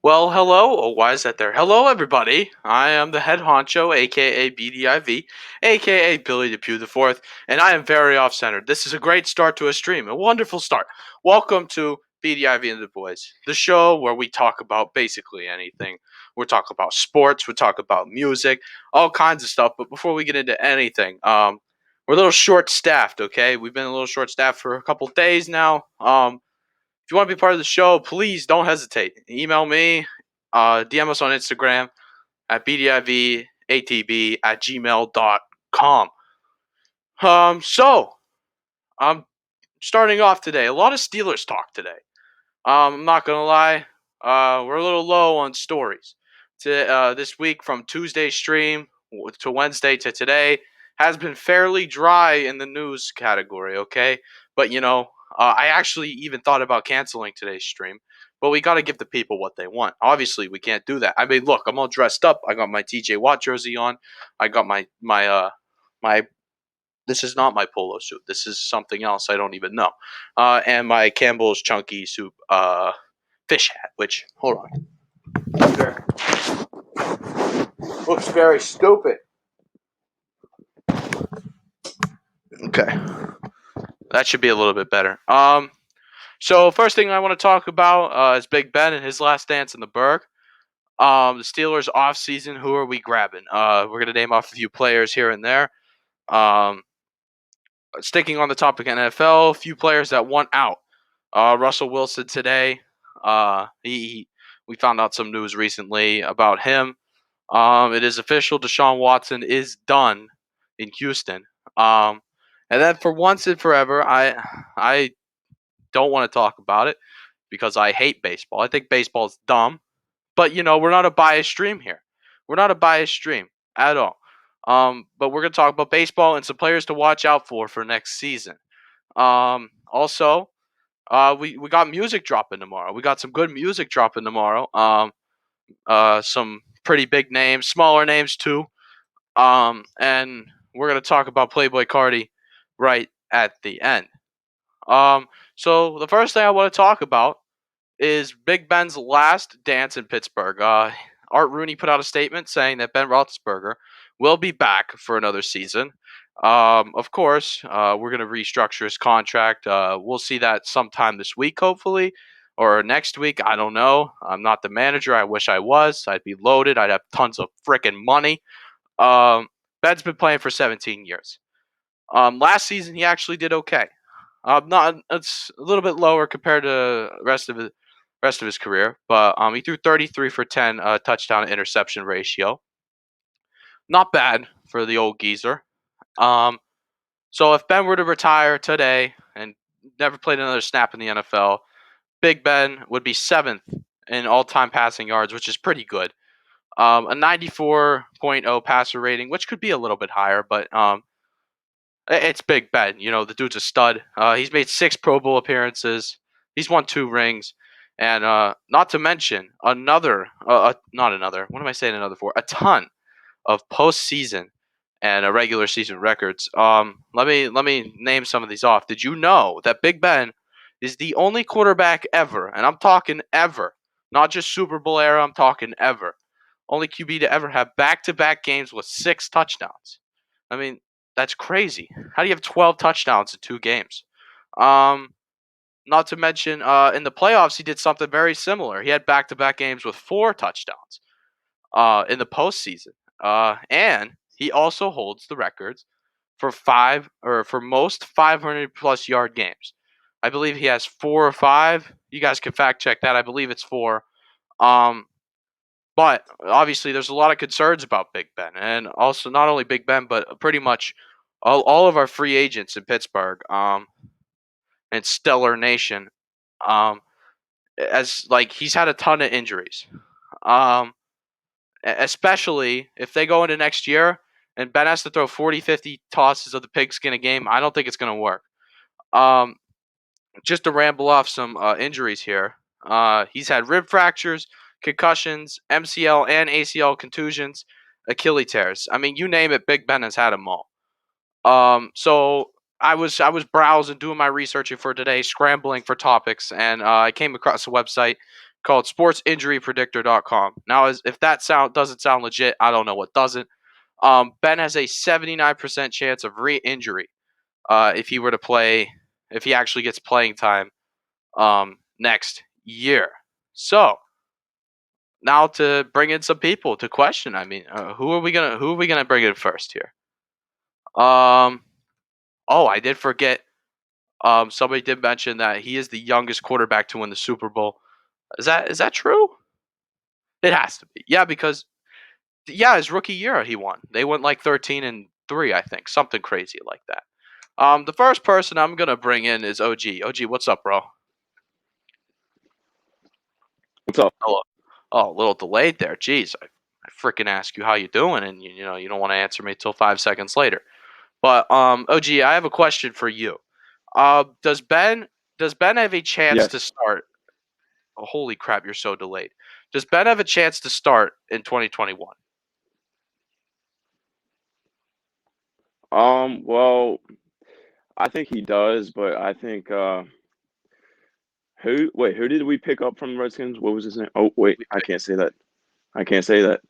Well, hello. Oh, why is that there? Hello, everybody. I am the head honcho, aka BDIV, aka Billy the Pew the Fourth, and I am very off-centered. This is a great start to a stream, a wonderful start. Welcome to BDIV and the Boys, the show where we talk about basically anything. We talk about sports, we talk about music, all kinds of stuff. But before we get into anything, we're a little short-staffed. Okay, we've been a little short-staffed for a couple days now. If you want to be part of the show, please don't hesitate. Email me, DM us on Instagram at bdivatb@gmail.com. So I'm starting off today. A lot of Steelers talk today. I'm not gonna lie, we're a little low on stories. This week, from Tuesday stream to Wednesday to today, has been fairly dry in the news category. Okay, but I actually even thought about canceling today's stream. But we got to give the people what they want. Obviously, we can't do that. I mean, look, I'm all dressed up. I got my TJ Watt jersey on. I got my this is not my polo suit. This is something else I don't even know. And my Campbell's Chunky Soup fish hat, which, hold on, looks very stupid. Okay, that should be a little bit better. So first thing I want to talk about is Big Ben and his last dance in the Berg. The Steelers offseason, who are we grabbing? We're going to name off a few players here and there. Um, Sticking on the topic of NFL, a few players that want out. Russell Wilson today. We found out some news recently about him. It is official. Deshaun Watson is done in Houston. And then for once and forever, I don't want to talk about it because I hate baseball. I think baseball is dumb. But we're not a biased stream here. We're not a biased stream at all. But we're gonna talk about baseball and some players to watch out for next season. Also, we got music dropping tomorrow. We got some good music dropping tomorrow. Some pretty big names, smaller names too. And we're gonna talk about Playboy Cardi right at the end. So the first thing I want to talk about is Big Ben's last dance in Pittsburgh. Art Rooney put out a statement saying that Ben Roethlisberger will be back for another season. Of course, we're going to restructure his contract. We'll see that sometime this week, hopefully, or next week. I don't know. I'm not the manager. I wish I was. I'd be loaded. I'd have tons of freaking money. Um, Ben's been playing for 17 years. Last season, he actually did okay. Not it's a little bit lower compared to the rest of his career, but he threw 33 for 10 touchdown to interception ratio. Not bad for the old geezer. Um, so if Ben were to retire today and never played another snap in the NFL, Big Ben would be seventh in all-time passing yards, which is pretty good. A 94.0 passer rating, which could be a little bit higher, but it's Big Ben. The dude's a stud. He's made 6 Pro Bowl appearances. He's won 2 rings. And not to mention not another. What am I saying another for? A ton of postseason and regular season records. Let me name some of these off. Did you know that Big Ben is the only quarterback ever, and I'm talking ever, not just Super Bowl era, I'm talking ever, only QB to ever have back-to-back games with 6 touchdowns. I mean, that's crazy. How do you have 12 touchdowns in 2 games? Um, Not to mention, in the playoffs, he did something very similar. He had back-to-back games with 4 touchdowns in the postseason. And he also holds the records for most 500 plus yard games. I believe he has 4 or 5. You guys can fact check that. I believe it's 4. Um, but obviously, there's a lot of concerns about Big Ben, and also not only Big Ben, but pretty much all of our free agents in Pittsburgh, and Stellar Nation, um, as like he's had a ton of injuries, um, especially if they go into next year and Ben has to throw 40, 50 tosses of the pigskin a game. I don't think it's going to work. Um, just to ramble off some injuries here, he's had rib fractures, concussions, MCL and ACL contusions, Achilles tears. I mean, you name it, Big Ben has had them all. So I was browsing, doing my researching for today, scrambling for topics, and I came across a website called sportsinjurypredictor.com. Now, if that doesn't sound legit, I don't know what doesn't. Ben has a 79% chance of re-injury if he were to play, if he actually gets playing time next year. So now to bring in some people to question. I mean, who are we gonna bring in first here? Oh, I did forget. Somebody did mention that he is the youngest quarterback to win the Super Bowl. Is that true? It has to be. Yeah, because his rookie year he won. They went like 13-3, I think, something crazy like that. The first person I'm gonna bring in is OG. OG, what's up, bro? What's up? Hello. Oh, a little delayed there. Jeez, I freaking ask you how you doing, and you don't want to answer me till 5 seconds later. But OG, I have a question for you. Does Ben have a chance to Yes. start? Oh, holy crap, you're so delayed. Does Ben have a chance to start in 2021? Well, I think he does, but I think who did we pick up from the Redskins? What was his name? Oh, wait, We I pick- can't say that. I can't say that.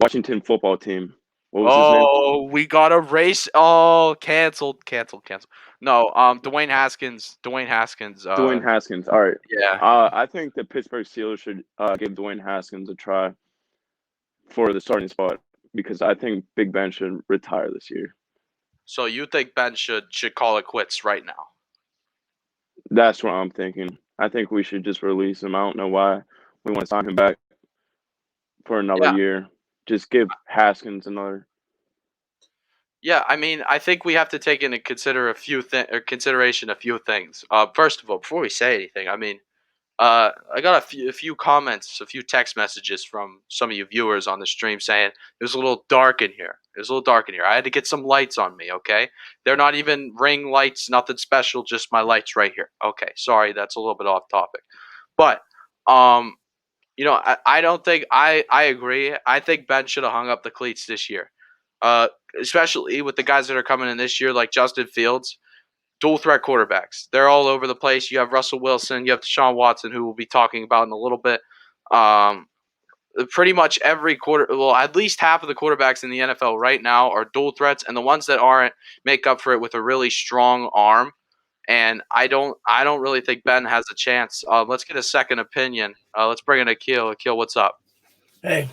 Washington football team. What was his name? Oh, we got a race. Oh, canceled, canceled, canceled. No, Dwayne Haskins. Dwayne Haskins. Dwayne Haskins. All right. Yeah. I think the Pittsburgh Steelers should give Dwayne Haskins a try for the starting spot because I think Big Ben should retire this year. So you think Ben should call it quits right now? That's what I'm thinking. I think we should just release him. I don't know why we want to sign him back for another Yeah. year. Just give Haskins another. Yeah, I mean, I think we have to take into consideration a few things. First of all, before we say anything, I mean, I got a few comments, a few text messages from some of you viewers on the stream saying it was a little dark in here. It was a little dark in here. I had to get some lights on me. Okay, they're not even ring lights, nothing special, just my lights right here. Okay, sorry, that's a little bit off topic, but um, I don't think I agree. I think Ben should have hung up the cleats this year, uh, especially with the guys that are coming in this year, like Justin Fields, dual threat quarterbacks. They're all over the place. You have Russell Wilson, you have Deshaun Watson, who we'll be talking about in a little bit. Um, Pretty much every at least half of the quarterbacks in the NFL right now are dual threats, and the ones that aren't make up for it with a really strong arm. And I don't really think Ben has a chance. Let's get a second opinion. Let's bring in Akil. Akil, what's up? Hey,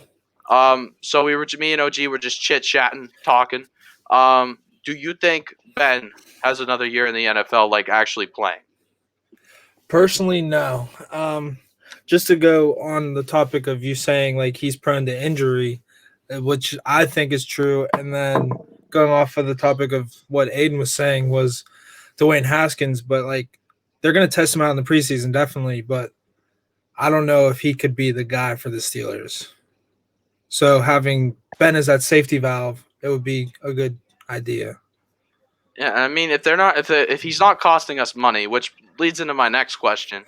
So me and OG were just chit chatting, talking. Do you think Ben has another year in the NFL, like actually playing? personally, no. Just to go on the topic of you saying like he's prone to injury, which I think is true, and then going off of the topic of what Aiden was saying was Dwayne Haskins, but like they're going to test him out in the preseason, definitely, but I don't know if he could be the guy for the Steelers. So having Ben as that safety valve, it would be a good idea. Yeah, I mean, if he's not costing us money, which leads into my next question,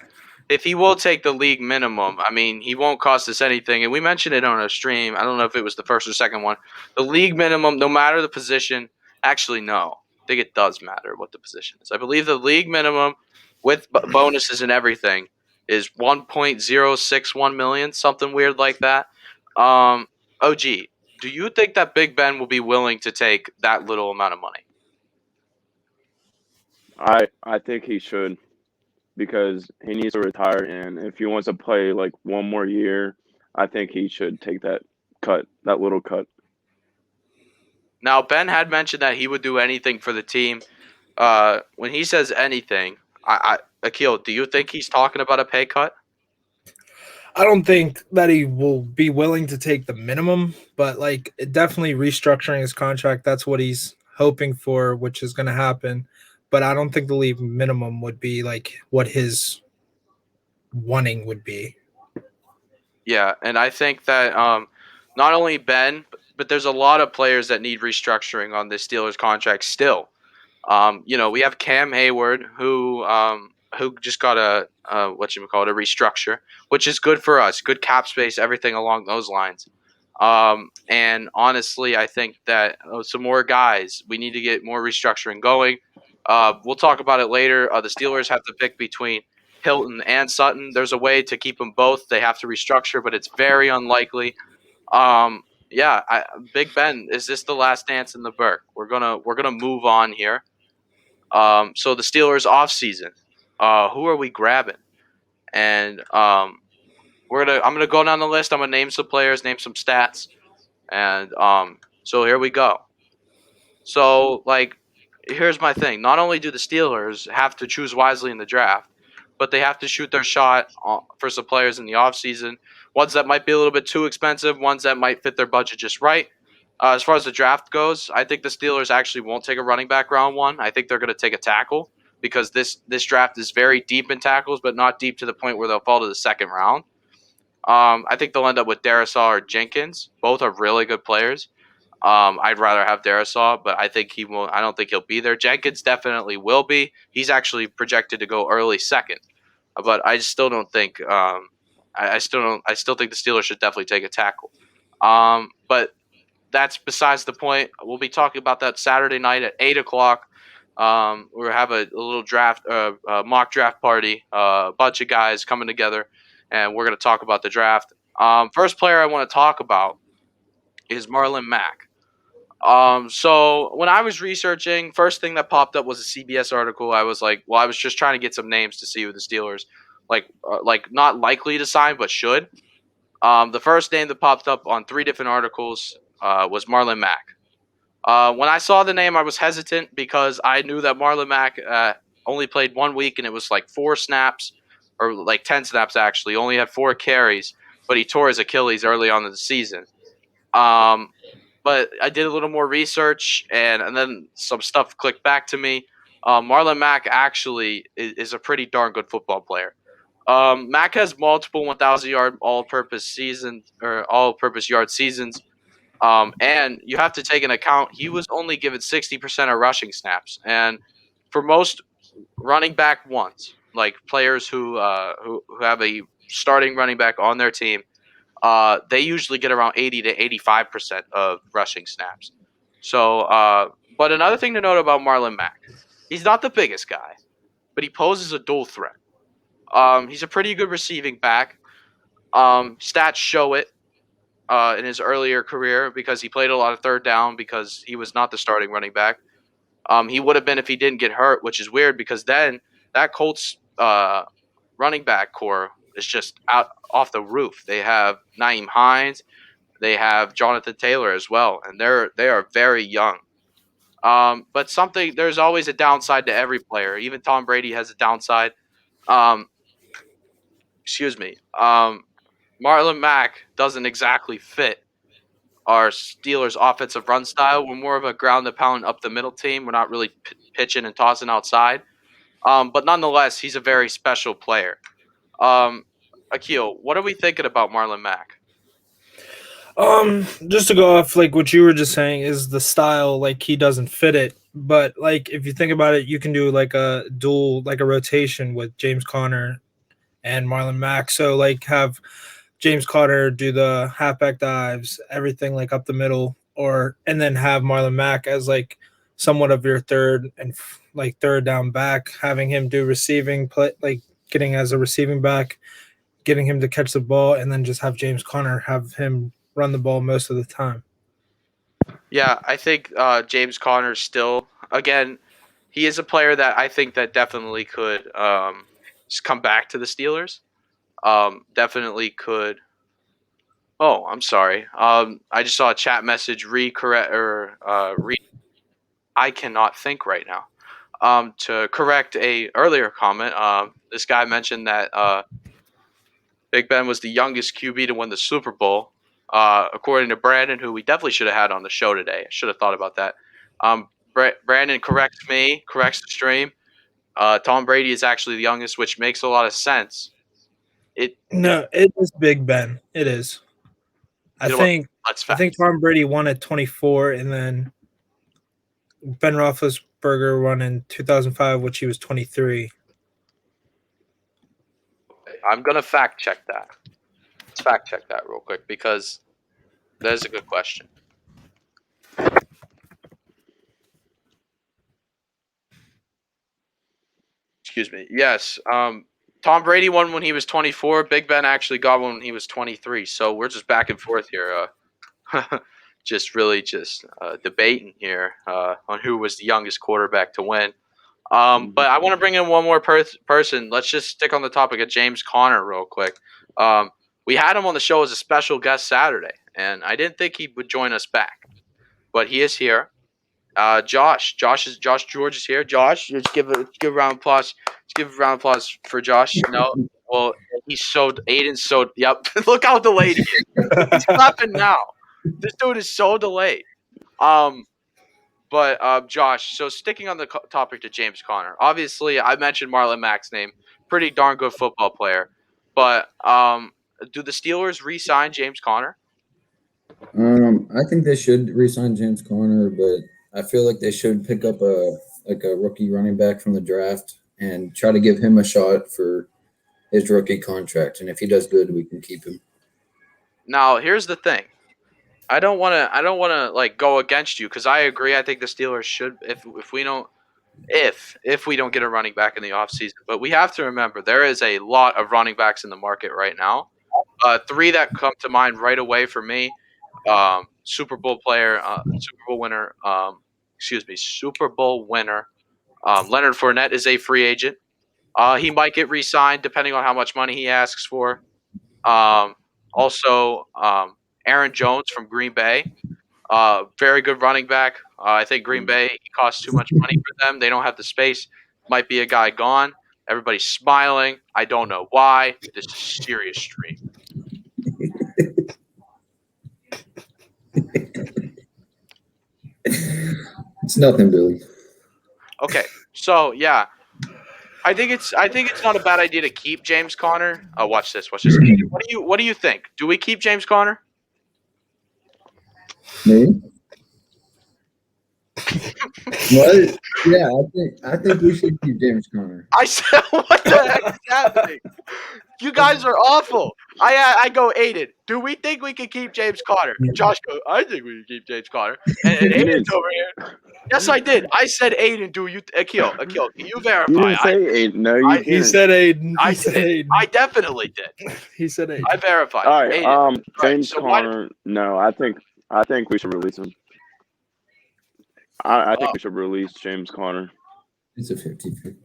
if he will take the league minimum, I mean, he won't cost us anything. And we mentioned it on a stream. I don't know if it was the first or second one. The league minimum, no matter the position, actually no, I think it does matter what the position is. I believe the league minimum with bonuses and everything is 1.061 million, something weird like that. Um, OG, do you think that Big Ben will be willing to take that little amount of money? I think he should because he needs to retire, and if he wants to play like one more year, I think he should take that cut, that little cut. Now, Ben had mentioned that he would do anything for the team. When he says anything, Akil, do you think he's talking about a pay cut? I don't think that he will be willing to take the minimum, but like definitely restructuring his contract. That's what he's hoping for, which is going to happen. But I don't think the league minimum would be like what his wanting would be. Yeah, and I think that not only Ben, but there's a lot of players that need restructuring on this Steelers contract still. We have Cam Hayward who just got a what you call it, a restructure, which is good for us, good cap space, everything along those lines. And honestly, I think that some more guys, we need to get more restructuring going. We'll talk about it later. The Steelers have to pick between Hilton and Sutton. There's a way to keep them both. They have to restructure, but it's very unlikely. Yeah, Big Ben, is this the last dance in the Burke? We're gonna move on here. So the Steelers offseason. Who are we grabbing? And I'm gonna go down the list. I'm gonna name some players, name some stats, and so here we go. So, like, here's my thing. Not only do the Steelers have to choose wisely in the draft, but they have to shoot their shot for some players in the offseason. Ones that might be a little bit too expensive, ones that might fit their budget just right. As far as the draft goes, I think the Steelers actually won't take a running back round one. I think they're going to take a tackle because this draft is very deep in tackles, but not deep to the point where they'll fall to the second round. I think they'll end up with Darisaw or Jenkins. Both are really good players. I'd rather have Darisaw, but I think he won't. I don't think he'll be there. Jenkins definitely will be. He's actually projected to go early second, but I still don't think. I still don't. I still think the Steelers should definitely take a tackle. But that's besides the point. We'll be talking about that Saturday night at 8 o'clock. We'll have a little draft, mock draft party. A bunch of guys coming together, and we're going to talk about the draft. First player I want to talk about is Marlon Mack. So when I was researching, first thing that popped up was a CBS article. I was like, well, I was just trying to get some names to see who the Steelers like not likely to sign, but should. The first name that popped up on 3 different articles was Marlon Mack. When I saw the name, I was hesitant because I knew that Marlon Mack only played 1 week and it was like 4 snaps or like 10 snaps actually. Only had 4 carries, but he tore his Achilles early on in the season. Um, but I did a little more research, and then some stuff clicked back to me. Marlon Mack actually is a pretty darn good football player. Mack has multiple 1,000-yard all-purpose seasons or all-purpose yard seasons, and you have to take into account he was only given 60% of rushing snaps, and for most running back ones, like players who have a starting running back on their team, they usually get around 80 to 85% of rushing snaps. So, but another thing to note about Marlon Mack, he's not the biggest guy, but he poses a dual threat. He's a pretty good receiving back. Stats show it in his earlier career because he played a lot of third down because he was not the starting running back. He would have been if he didn't get hurt, which is weird because then that Colts running back core is just out off the roof. They have Naeem Hines, they have Jonathan Taylor as well, and they are very young. But there's always a downside to every player. Even Tom Brady has a downside. Um, excuse me. Marlon Mack doesn't exactly fit our Steelers' offensive run style. We're more of a ground and pound up the middle team. We're not really pitching and tossing outside. But nonetheless, he's a very special player. Um, Akil, what are we thinking about Marlon Mack? Just to go off like what you were just saying is the style, like he doesn't fit it. But like if you think about it, you can do like a dual, like a rotation with James Conner and Marlon Mack. So like have James Conner do the halfback dives, everything like up the middle, and then have Marlon Mack as like somewhat of your third and like third down back, having him do receiving play, like getting as a receiving back, getting him to catch the ball, and then just have James Conner have him run the ball most of the time. Yeah, I think James Conner still, again, he is a player that I think that definitely could just come back to the Steelers. Definitely could. Oh, I'm sorry. I just saw a chat message recorrect or I cannot think right now. To correct a earlier comment, this guy mentioned that Big Ben was the youngest QB to win the Super Bowl. According to Brandon, who we definitely should have had on the show today. I should have thought about that. Brandon corrects me, corrects the stream. Tom Brady is actually the youngest, which makes a lot of sense. No, it is Big Ben. It is. I You know what? think Let's I fact. think Tom Brady won at 24, and then Ben Roethlisberger won in 2005, which he was 23. I'm gonna fact check that. Let's fact check that real quick because that is a good question. Excuse me. Yes. Tom Brady won when he was 24. Big Ben actually got one when he was 23. So we're just back and forth here. Just really just debating here on who was the youngest quarterback to win. But I want to bring in one more person. Let's just stick on the topic of James Conner real quick. We had him on the show as a special guest Saturday, and I didn't think he would join us back, but he is here. Josh George is here. Josh, just give a round of applause. Let's give a round of applause for Josh. No, well, Aiden's so. Yep, look how delayed he is. He's clapping now. This dude is so delayed. But Josh, so sticking on the topic to James Conner, obviously I mentioned Marlon Mack's name, pretty darn good football player. But do the Steelers re-sign James Conner? I think they should re-sign James Conner, but I feel like they should pick up a rookie running back from the draft and try to give him a shot for his rookie contract. And if he does good, we can keep him. Now, here's the thing. I don't want to like go against you because I agree. I think the Steelers should if we don't get a running back in the offseason. But we have to remember there is a lot of running backs in the market right now. Three that come to mind right away for me. Super Bowl player, Super Bowl winner. Super Bowl winner. Leonard Fournette is a free agent. He might get re-signed depending on how much money he asks for. Also, Aaron Jones from Green Bay. Very good running back. I think Green Bay costs too much money for them. They don't have the space. Might be a guy gone. Everybody's smiling. I don't know why. This is a serious stream. It's nothing, Billy. Okay, so yeah, I think it's not a bad idea to keep James Conner. Watch this. What do you think? Do we keep James Conner? Me? What? Yeah, I think we should keep James Conner. I said, what the heck is happening? You guys are awful. I go, Aiden, do we think we can keep James Conner? Josh goes, I think we can keep James Conner. And Aiden's over here. Yes, I did. I said, Aiden, do you? Akil, can you verify? You didn't say Aiden. No, you didn't. He said Aiden. I definitely did. He said Aiden. I verified. All right. Aiden. James so Conner. No, I think we should release him. I think we should release James Conner. It's a 50-50.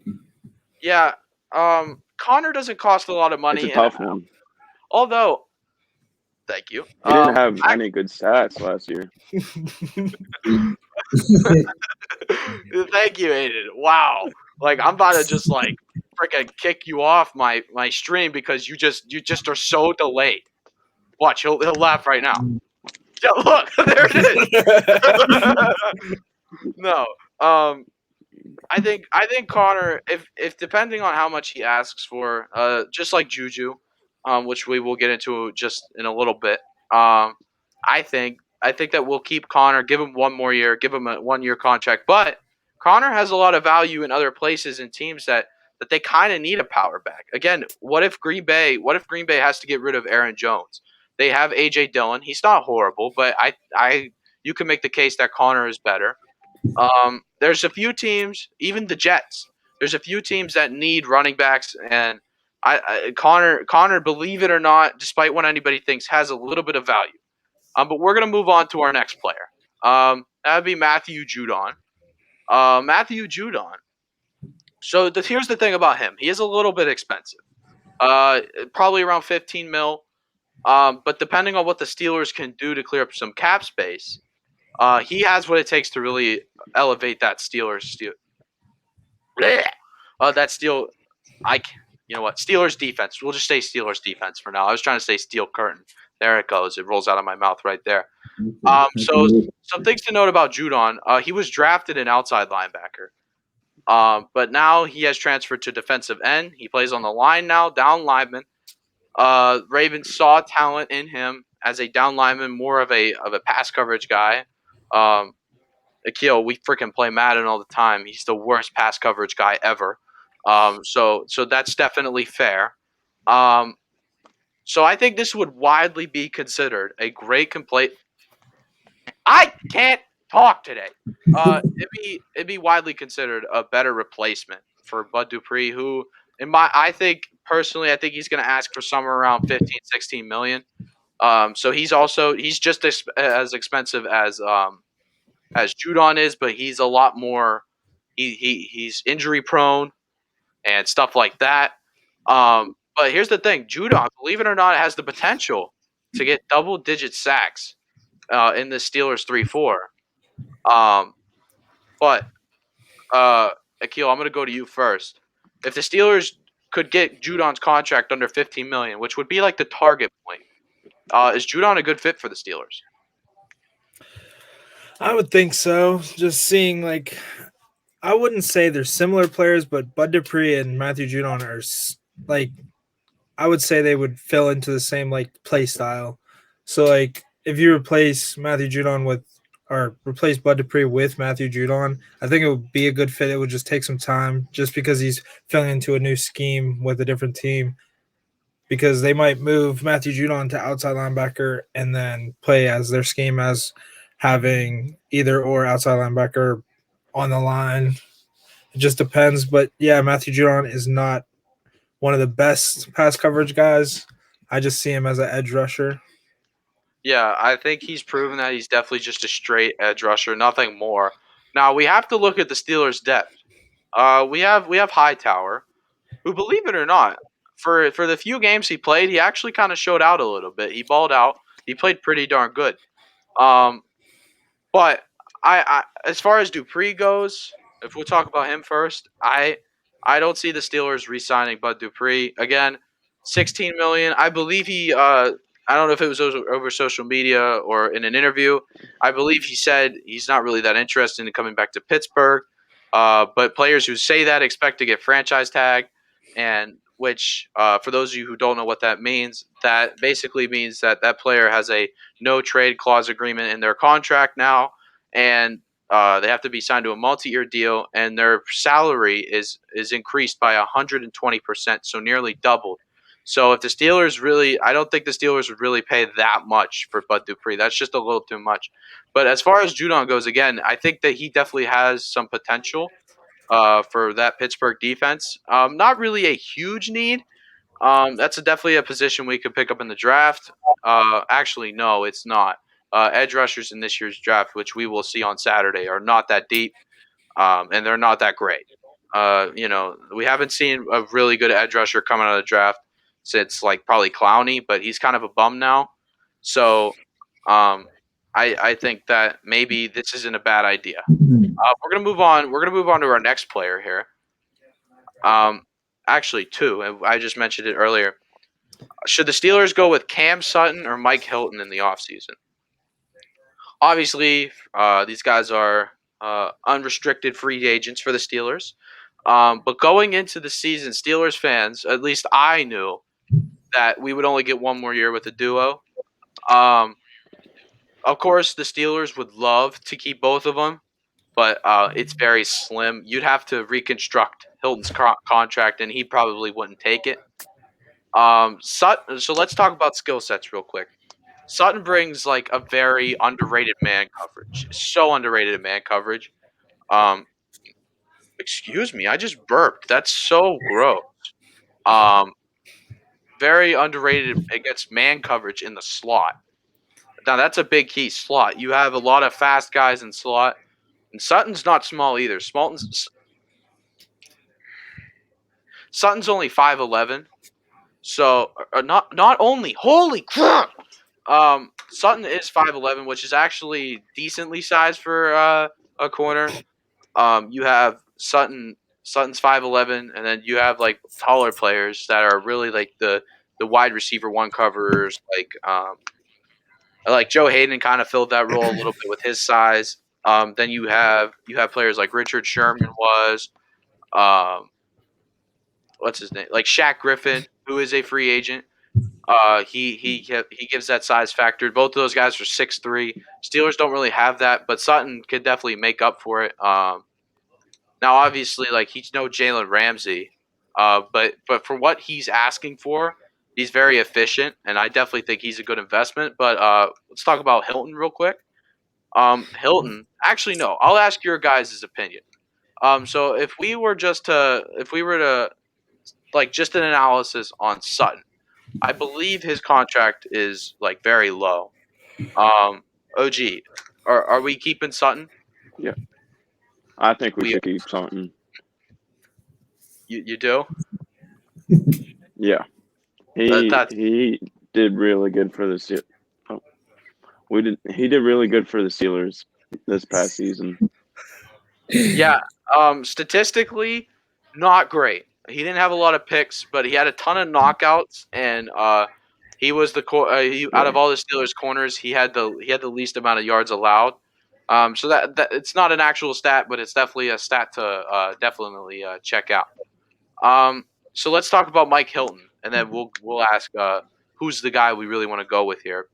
Yeah. Conner doesn't cost a lot of money. It's a tough one. Although, thank you. He didn't have any good stats last year. Thank you, Aiden. Wow. Like I'm about to just like freaking kick you off my stream because you just are so delayed. Watch, he'll laugh right now. Yeah, look, there it is. No. I think Connor, if depending on how much he asks for, just like Juju, which we will get into just in a little bit. I think that we'll keep Connor, give him one more year, give him a 1-year contract. But Connor has a lot of value in other places and teams that they kind of need a power back. Again, what if Green Bay has to get rid of Aaron Jones? They have AJ Dillon. He's not horrible, but you can make the case that Connor is better. There's a few teams, even the Jets. There's a few teams that need running backs, and Connor, believe it or not, despite what anybody thinks, has a little bit of value. But we're gonna move on to our next player. That would be Matthew Judon. Matthew Judon. So here's the thing about him. He is a little bit expensive. Probably around 15 mil. But depending on what the Steelers can do to clear up some cap space, he has what it takes to really elevate that Steelers defense. We'll just say Steelers defense for now. I was trying to say steel curtain. There it goes. It rolls out of my mouth right there. So some things to note about Judon. He was drafted an outside linebacker. But now he has transferred to defensive end. He plays on the line now, down lineman. Ravens saw talent in him as a down lineman, more of a pass coverage guy. Akil, we freaking play Madden all the time. He's the worst pass coverage guy ever. So that's definitely fair. So I think this would widely be considered a great complete. I can't talk today. It'd be widely considered a better replacement for Bud Dupree, who I think personally, I think he's going to ask for somewhere around 15, 16 million. So he's just as expensive as Judon is, but he's a lot more. He's injury prone and stuff like that. But here's the thing: Judon, believe it or not, has the potential to get double digit sacks in the Steelers 3-4. Um, but Akil, I'm going to go to you first. If the Steelers could get Judon's contract under 15 million, which would be like the target point, is Judon a good fit for the Steelers? I would think so. Just seeing I wouldn't say they're similar players, but Bud Dupree and Matthew Judon are like I would say they would fill into the same play style. So if you replace Matthew Judon with or replace Bud Dupree with Matthew Judon, I think it would be a good fit. It would just take some time just because he's filling into a new scheme with a different team. Because they might move Matthew Judon to outside linebacker and then play as their scheme as having either or outside linebacker on the line. It just depends. But yeah, Matthew Judon is not one of the best pass coverage guys. I just see him as an edge rusher. Yeah, I think he's proven that he's definitely just a straight edge rusher, nothing more. Now we have to look at the Steelers' depth. We have Hightower, who, believe it or not, for the few games he played, he actually kind of showed out a little bit. He balled out. He played pretty darn good. Um, But as far as Dupree goes, if we'll talk about him first, I don't see the Steelers re-signing Bud Dupree again. 16 million. I believe he. I don't know if it was over social media or in an interview. I believe he said he's not really that interested in coming back to Pittsburgh. But players who say that expect to get franchise tag, and which, for those of you who don't know what that means, that basically means that that player has a no trade clause agreement in their contract now, and they have to be signed to a multi-year deal, and their salary is increased by 120%, so nearly doubled. So if the Steelers really, I don't think the Steelers would really pay that much for Bud Dupree. That's just a little too much. But as far as Judon goes, again, I think that he definitely has some potential for that Pittsburgh defense. Not really a huge need. That's definitely a position we could pick up in the draft. Actually, no, it's not. Edge rushers in this year's draft, which we will see on Saturday, are not that deep, and they're not that great. We haven't seen a really good edge rusher coming out of the draft since probably Clowney, but he's kind of a bum now. So um, I think that maybe this isn't a bad idea. We're gonna move on. We're gonna move on to our next player here. Um, Actually, two. And I just mentioned it earlier. Should the Steelers go with Cam Sutton or Mike Hilton in the offseason? Obviously, these guys are unrestricted free agents for the Steelers. But going into the season, Steelers fans, at least I knew that we would only get one more year with the duo. Um, of course, the Steelers would love to keep both of them, but it's very slim. You'd have to reconstruct Hilton's contract, and he probably wouldn't take it. So let's talk about skill sets real quick. Sutton brings a very underrated man coverage. So underrated in man coverage. Um, Excuse me, I just burped. That's so gross. Um, Very underrated against man coverage in the slot. Now that's a big key slot. You have a lot of fast guys in slot, and Sutton's not small either. Sutton's only 5'11", so not only holy crap. Sutton is 5'11", which is actually decently sized for a corner. You have Sutton's 5'11", and then you have taller players that are really the wide receiver one coverers, like Joe Hayden kind of filled that role a little bit with his size. Then you have players like Richard Sherman was, um, what's his name, like Shaq Griffin, who is a free agent. He gives that size factor. Both of those guys are 6'3". Steelers don't really have that, but Sutton could definitely make up for it. Now, obviously, he's no Jalen Ramsey, but for what he's asking for, he's very efficient, and I definitely think he's a good investment. But let's talk about Hilton real quick. Hilton, actually, no, I'll ask your guys' opinion. So if we were to just an analysis on Sutton. I believe his contract is like very low. OG, are we keeping Sutton? Yeah, I think we We should keep Sutton. you do? Yeah, he That's he did really good for the He did really good for the Steelers this past season. yeah. Statistically, not great. He didn't have a lot of picks, but he had a ton of knockouts, and he was out of all the Steelers corners, he had the least amount of yards allowed. So that it's not an actual stat, but it's definitely a stat to definitely check out. So let's talk about Mike Hilton, and then we'll ask who's the guy we really want to go with here.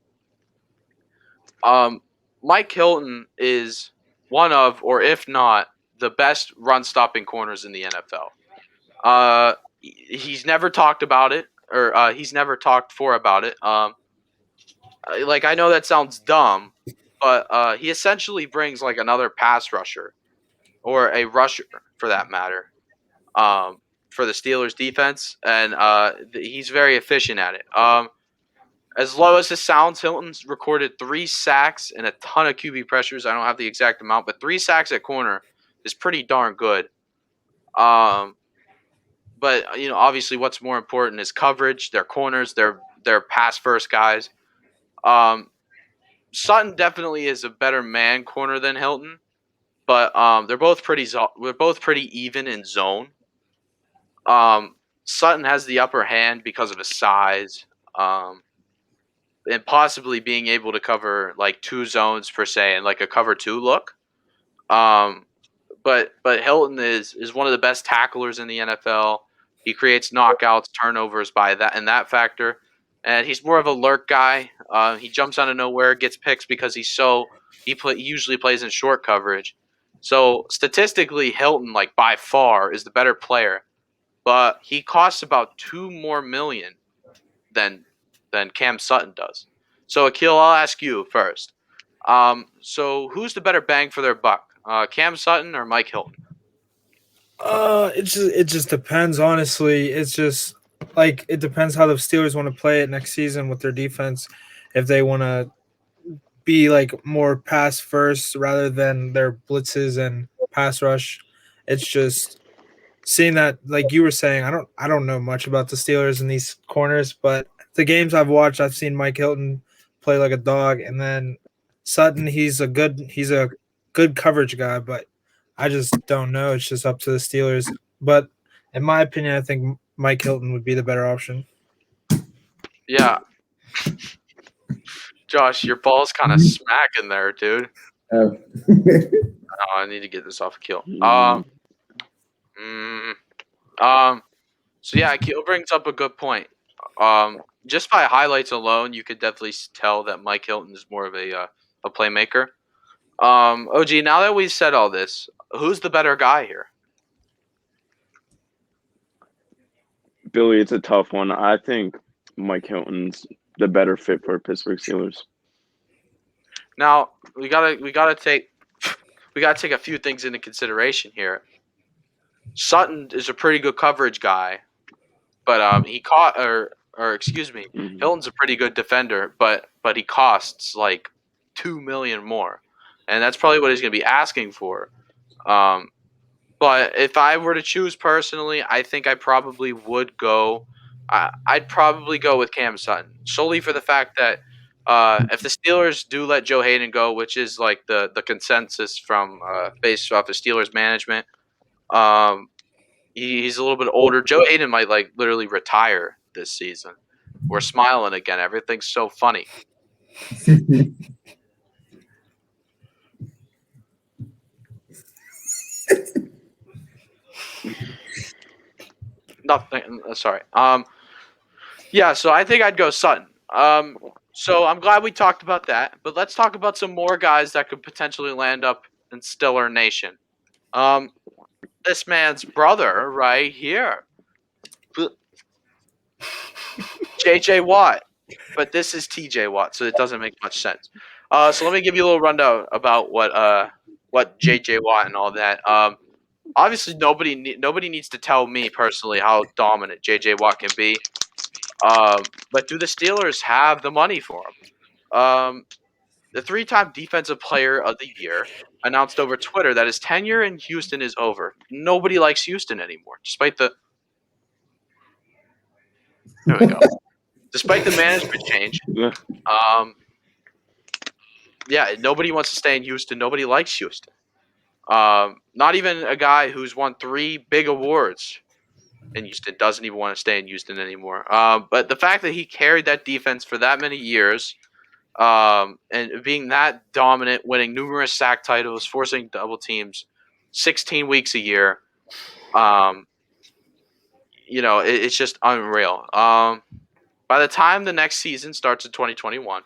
Mike Hilton is one of, or if not, the best run stopping corners in the NFL. He's never talked about it, or he's never talked for about it. Like I know that sounds dumb, but he essentially brings like another pass rusher or a rusher for that matter, for the Steelers defense, and he's very efficient at it. As low as this sounds, Hilton's recorded 3 sacks and a ton of QB pressures. I don't have the exact amount, but 3 sacks at corner is pretty darn good. But obviously, what's more important is coverage. Their corners, their pass first guys. Sutton definitely is a better man corner than Hilton, but they're both pretty even in zone. Sutton has the upper hand because of his size, and possibly being able to cover like 2 zones per se and like a cover 2 look. Um, but Hilton is one of the best tacklers in the NFL. He creates knockouts, turnovers by that factor, and he's more of a lurk guy. He jumps out of nowhere, gets picks because he usually plays in short coverage. So statistically, Hilton like by far is the better player, but he costs about 2 more million than Cam Sutton does. So Akil, I'll ask you first. So who's the better bang for their buck, Cam Sutton or Mike Hilton? It just depends. Honestly, it's just like it depends how the Steelers want to play it next season with their defense. If they want to be like more pass first rather than their blitzes and pass rush, it's just seeing that. Like you were saying, I don't know much about the Steelers in these corners, but the games I've watched, I've seen Mike Hilton play like a dog, and then Sutton, he's a good coverage guy, but I just don't know. It's just up to the Steelers. But in my opinion, I think Mike Hilton would be the better option. Yeah, Josh, your ball's kind of smacking there, dude. Oh. Oh, I need to get this off Akil. Mm, um, so yeah, Akil brings up a good point. Just by highlights alone, you could definitely tell that Mike Hilton is more of a playmaker. OG, now that we've said all this, who's the better guy here? Billy, it's a tough one. I think Mike Hilton's the better fit for Pittsburgh Steelers. Now we gotta take a few things into consideration here. Sutton is a pretty good coverage guy, but he caught or excuse me, Mhm. Hilton's a pretty good defender, but he costs like 2 million more, and that's probably what he's gonna be asking for. Um, but if I were to choose personally, I think I probably would go. I'd probably go with Cam Sutton solely for the fact that if the Steelers do let Joe Hayden go, which is like the consensus from based off of Steelers management, um, he's a little bit older. Joe Hayden might like literally retire this season. We're smiling again. Everything's so funny. Nothing. Sorry. Yeah. So I think I'd go Sutton. So I'm glad we talked about that. But let's talk about some more guys that could potentially land up in Stiller Nation. This man's brother right here, J.J. Watt. But this is T.J. Watt, so it doesn't make much sense. So let me give you a little rundown about what J.J. Watt and all that. obviously nobody needs to tell me personally how dominant J.J. Watt can be. But do the Steelers have the money for him? The 3-time Defensive Player of the Year announced over Twitter that his tenure in Houston is over. Nobody likes Houston anymore, despite the. There we go. Despite the management change, yeah, nobody wants to stay in Houston. Nobody likes Houston. Not even a guy who's won 3 big awards in Houston doesn't even want to stay in Houston anymore. But the fact that he carried that defense for that many years, and being that dominant, winning numerous sack titles, forcing double teams, 16 weeks a year, it's just unreal. By the time the next season starts in 2021,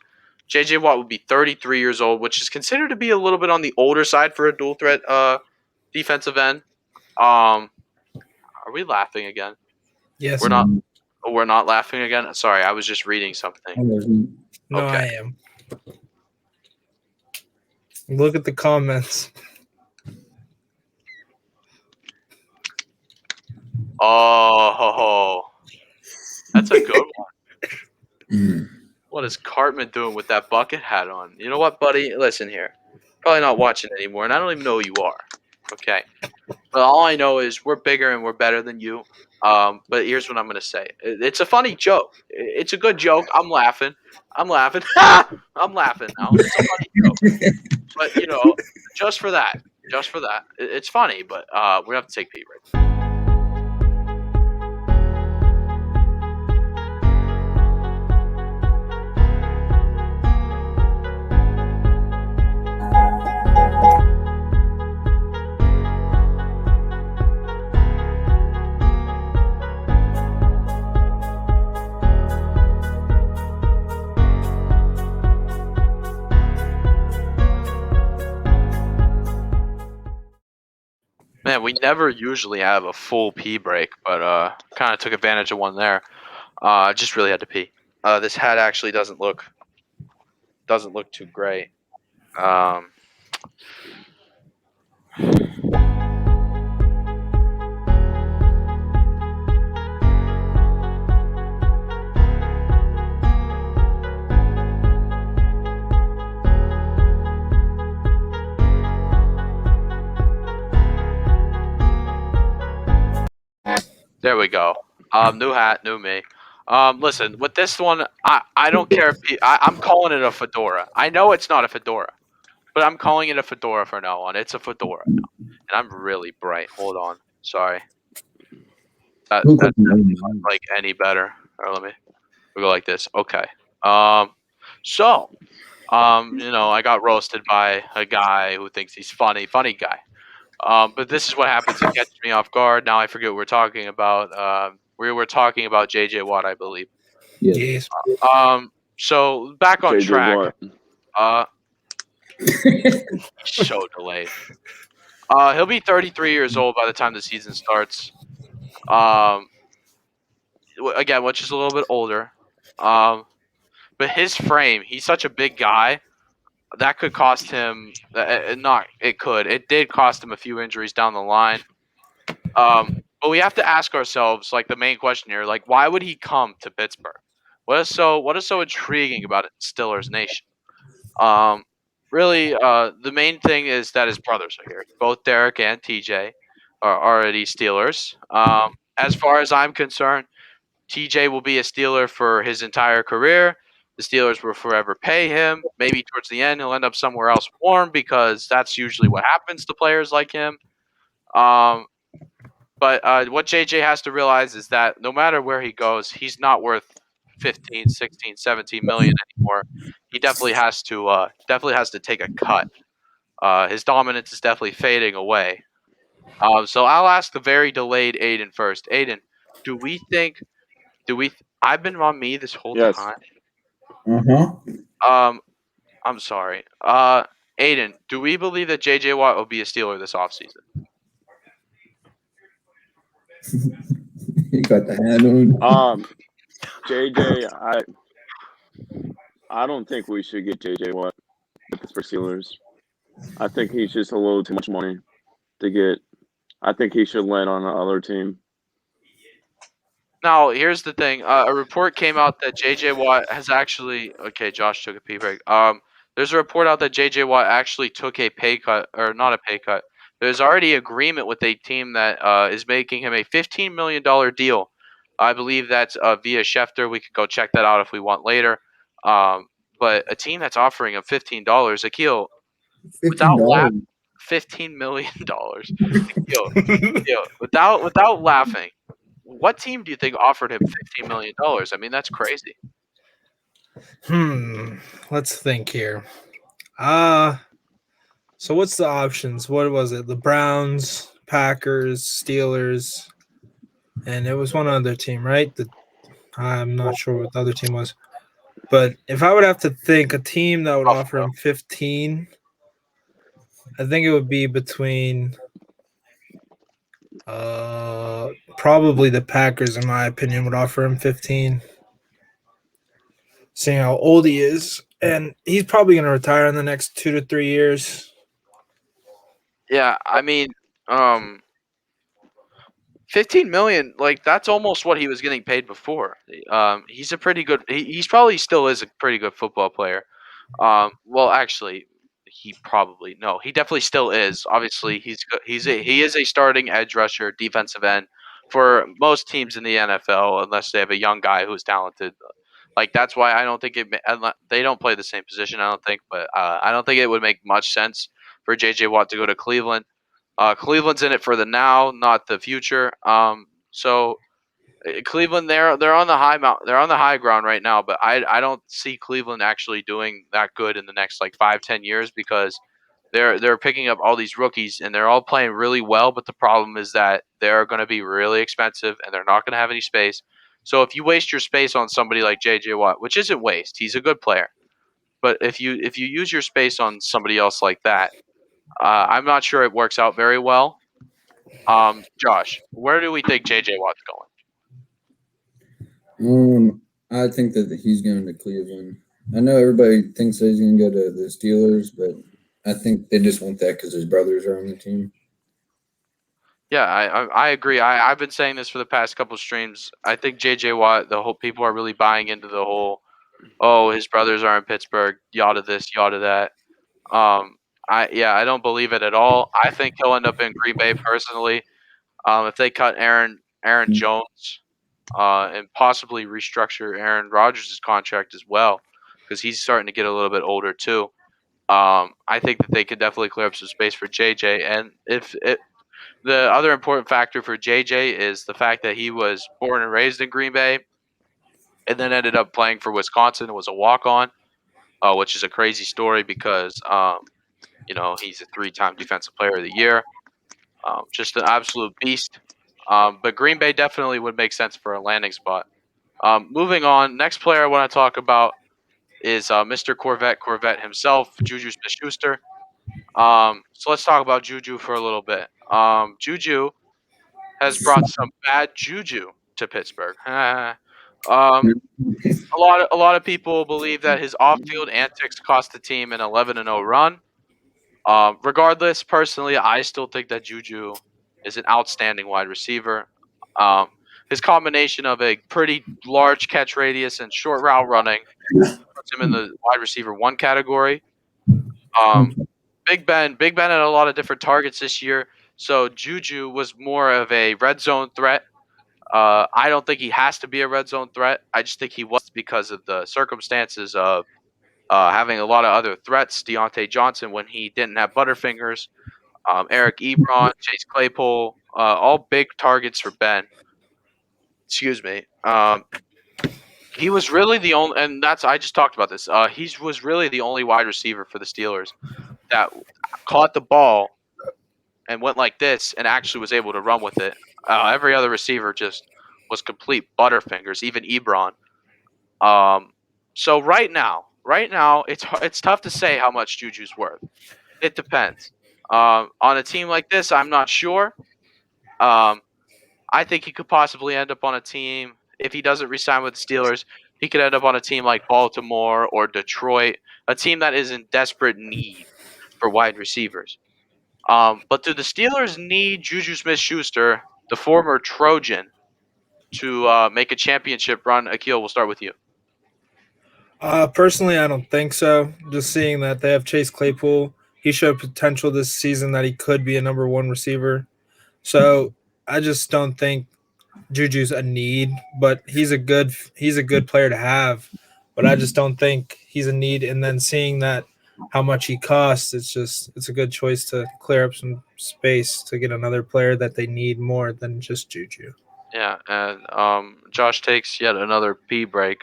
J.J. Watt would be 33 years old, which is considered to be a little bit on the older side for a dual threat defensive end. Are we laughing again? Yes. We're not. We're not laughing again. Sorry, I was just reading something. No, Okay. I am. Look at the comments. Oh, that's a good one. Mm. What is Cartman doing with that bucket hat on? You know what, buddy? Listen here. Probably not watching anymore, and I don't even know who you are. Okay. But all I know is we're bigger and we're better than you. But here's what I'm gonna say. It's a funny joke. It's a good joke. I'm laughing. I'm laughing. I'm laughing now. It's a funny joke. But just for that, it's funny. But we have to take Pete right. Man, we never usually have a full pee break, but kind of took advantage of one there. Just really had to pee. This hat actually doesn't look too great. There we go. New hat, new me. Listen, with this one, I don't care if I'm calling it a fedora. I know it's not a fedora, but I'm calling it a fedora for now on. It's a fedora now, and I'm really bright. Hold on, sorry. That's not like any better. Or let me we'll go like this. Okay. So, I got roasted by a guy who thinks he's funny guy. But this is what happens. It catches me off guard. Now I forget what we're talking about. We were talking about J.J. Watt, I believe. Yes. So back on J.J. track. Watt. So delayed. He'll be 33 years old by the time the season starts. Again, which is a little bit older. But his frame, he's such a big guy. That could cost him. It did cost him a few injuries down the line. But we have to ask ourselves, like, the main question here, like, why would he come to Pittsburgh? What is so intriguing about it, Steelers Nation? Really, the main thing is that his brothers are here. Both Derek and TJ are already Steelers. As far as I'm concerned, TJ will be a Steeler for his entire career. The Steelers will forever pay him. Maybe towards the end, he'll end up somewhere else warm because that's usually what happens to players like him. But what JJ has to realize is that no matter where he goes, he's not worth 15, 16, 17 million anymore. He definitely has to take a cut. His dominance is definitely fading away. So I'll ask the very delayed Aiden first. Aiden, do we think? I've been on me this whole Yes. time. Uh-huh. I'm sorry. Aiden, do we believe that J.J. Watt will be a Steeler this offseason? You got the hat on. JJ, I don't think we should get JJ Watt with the Steelers. I think he's just a little too much money to get. I think he should land on the other team. Now, here's the thing. A report came out that J.J. Watt has actually. Okay, Josh took a pee break. There's a report out that J.J. Watt actually took a pay cut, or not a pay cut. There's already agreement with a team that is making him a $15 million deal. I believe that's via Schefter. We could go check that out if we want later. But a team that's offering him $15, Akil, without $15. $15 million. Akil, without laughing. What team do you think offered him $15 million? I mean, that's crazy. Let's think here. So what's the options? What was it? The Browns, Packers, Steelers, and it was one other team, right? I'm not sure what the other team was. But if I would have to think a team that would offer him 15, I think it would be between probably the Packers, in my opinion, would offer him 15. Seeing how old he is, and he's probably going to retire in the next 2 to 3 years. Yeah, I mean, 15 million, like that's almost what he was getting paid before. He's a pretty good. He's probably still is a pretty good football player. Well, actually, he probably no, he definitely still is. Obviously, he is a starting edge rusher, defensive end for most teams in the NFL, unless they have a young guy who's talented. Like that's why I don't think they don't play the same position. I don't think, but I don't think it would make much sense for J.J. Watt to go to Cleveland. Cleveland's in it for the now, not the future. So Cleveland, they're on the they're on the high ground right now, but I don't see Cleveland actually doing that good in the next like 5-10 years because they're picking up all these rookies and they're all playing really well. But the problem is that they're going to be really expensive and they're not going to have any space. So if you waste your space on somebody like J.J. Watt, which isn't waste, he's a good player. But if you use your space on somebody else like that, I'm not sure it works out very well. Josh, where do we think J.J. Watt's going? I think that he's going to Cleveland. I know everybody thinks that he's going to go to the Steelers, but I think they just want that because his brothers are on the team. Yeah, I agree. I've been saying this for the past couple streams. I think J.J. Watt, the whole people are really buying into the whole, oh, his brothers are in Pittsburgh, yada this, yada that. I don't believe it at all. I think he'll end up in Green Bay personally. If they cut Aaron Jones, and possibly restructure Aaron Rodgers' contract as well, because he's starting to get a little bit older too. I think that they could definitely clear up some space for JJ. And the other important factor for JJ is the fact that he was born and raised in Green Bay, and then ended up playing for Wisconsin and was a walk on, which is a crazy story because he's a 3-time Defensive Player of the Year, just an absolute beast. But Green Bay definitely would make sense for a landing spot. Moving on, next player I want to talk about is Mr. Corvette himself, Juju Smith-Schuster. So let's talk about Juju for a little bit. Juju has brought some bad juju to Pittsburgh. A lot of people believe that his off-field antics cost the team an 11-0 run. Regardless, personally, I still think that Juju is an outstanding wide receiver. Um, his combination of a pretty large catch radius and short route running puts him in the wide receiver one category. Big Ben had a lot of different targets this year, so Juju was more of a red zone threat. I don't think he has to be a red zone threat. I just think he was because of the circumstances of having a lot of other threats. Deontay Johnson when he didn't have Butterfingers, Eric Ebron, Chase Claypool, all big targets for Ben. Excuse me. He was really the only, and I just talked about this. He was really the only wide receiver for the Steelers that caught the ball and went like this and actually was able to run with it. Every other receiver just was complete butterfingers, even Ebron. So right now, it's tough to say how much Juju's worth. It depends. On a team like this, I'm not sure. Um, I think he could possibly end up on a team if he doesn't resign with the Steelers. He could end up on a team like Baltimore or Detroit, a team that is in desperate need for wide receivers. But do the Steelers need Juju Smith-Schuster, the former Trojan, to make a championship run? Akil, we'll start with you. Personally, I don't think so. Just seeing that they have Chase Claypool, he showed potential this season that he could be a number one receiver. So I just don't think Juju's a need, but he's a good player to have. But I just don't think he's a need. And then seeing that how much he costs, it's a good choice to clear up some space to get another player that they need more than just Juju. Yeah, and Josh takes yet another pee break.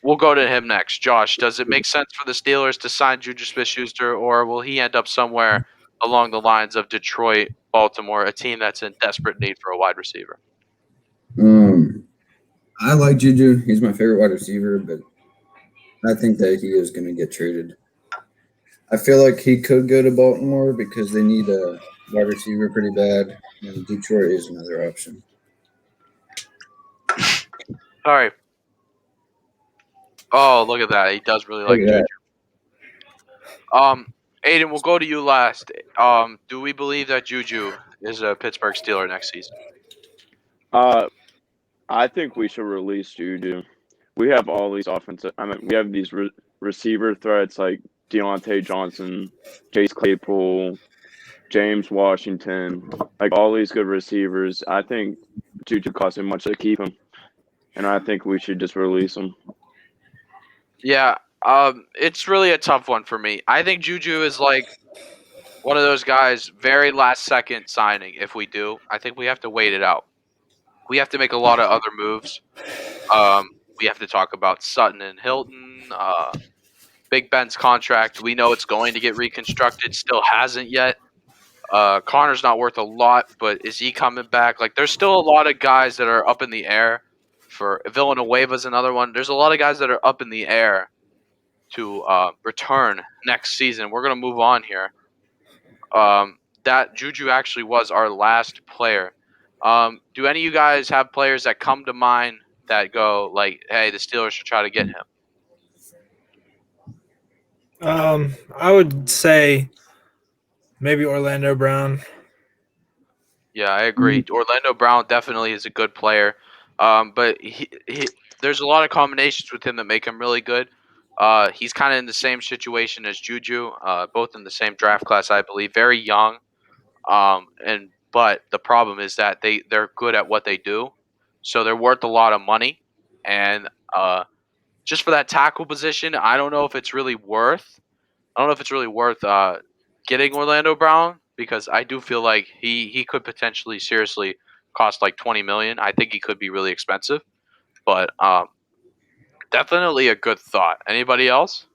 We'll go to him next. Josh, does it make sense for the Steelers to sign Juju Smith-Schuster, or will he end up somewhere along the lines of Detroit, Baltimore, a team that's in desperate need for a wide receiver? I like Juju. He's my favorite wide receiver, but I think that he is going to get traded. I feel like he could go to Baltimore because they need a wide receiver pretty bad, and Detroit is another option. All right. Oh, look at that. He does really like Look at Juju. Aiden, we'll go to you last. Do we believe that Juju is a Pittsburgh Steeler next season? I think we should release Juju. We have all these offensive. I mean, we have these receiver threats like Deontay Johnson, Chase Claypool, James Washington, like all these good receivers. I think Juju costs too much to keep him, and I think we should just release him. Yeah. It's really a tough one for me. I think Juju is like one of those guys, very last second signing. If we do, I think we have to wait it out. We have to make a lot of other moves. We have to talk about Sutton and Hilton. Big Ben's contract. We know it's going to get reconstructed. Still hasn't yet. Connor's not worth a lot, but is he coming back? Like, there's still a lot of guys that are up in the air. For Villanueva's another one. There's a lot of guys that are up in the air to return next season. We're gonna move on here. That Juju actually was our last player. Do any of you guys have players that come to mind that go like, "Hey, the Steelers should try to get him"? I would say maybe Orlando Brown. Yeah, I agree. Orlando Brown definitely is a good player, but there's a lot of combinations with him that make him really good. He's kind of in the same situation as Juju, both in the same draft class, I believe. Very young, but the problem is that they're good at what they do, so they're worth a lot of money. And just for that tackle position, I don't know if it's really worth. I don't know if it's really worth getting Orlando Brown because I do feel like he could potentially seriously cost like 20 million. I think he could be really expensive, but definitely a good thought. Anybody else?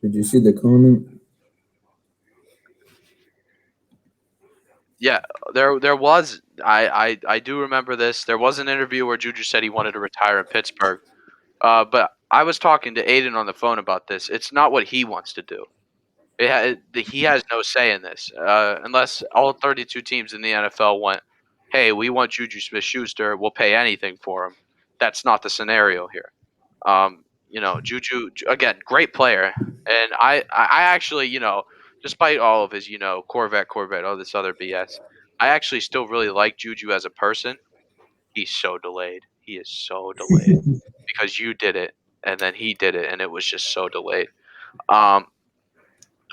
Did you see the comment? Yeah, there was. I do remember this. There was an interview where Juju said he wanted to retire in Pittsburgh. But I was talking to Aiden on the phone about this. It's not what he wants to do. He has no say in this, unless all 32 teams in the NFL went, "Hey, we want Juju Smith-Schuster. We'll pay anything for him." That's not the scenario here. Juju again, great player, and I actually, despite all of his, Corvette, all this other BS, I actually still really like Juju as a person. He's so delayed. He is so delayed because you did it, and then he did it, and it was just so delayed. Um,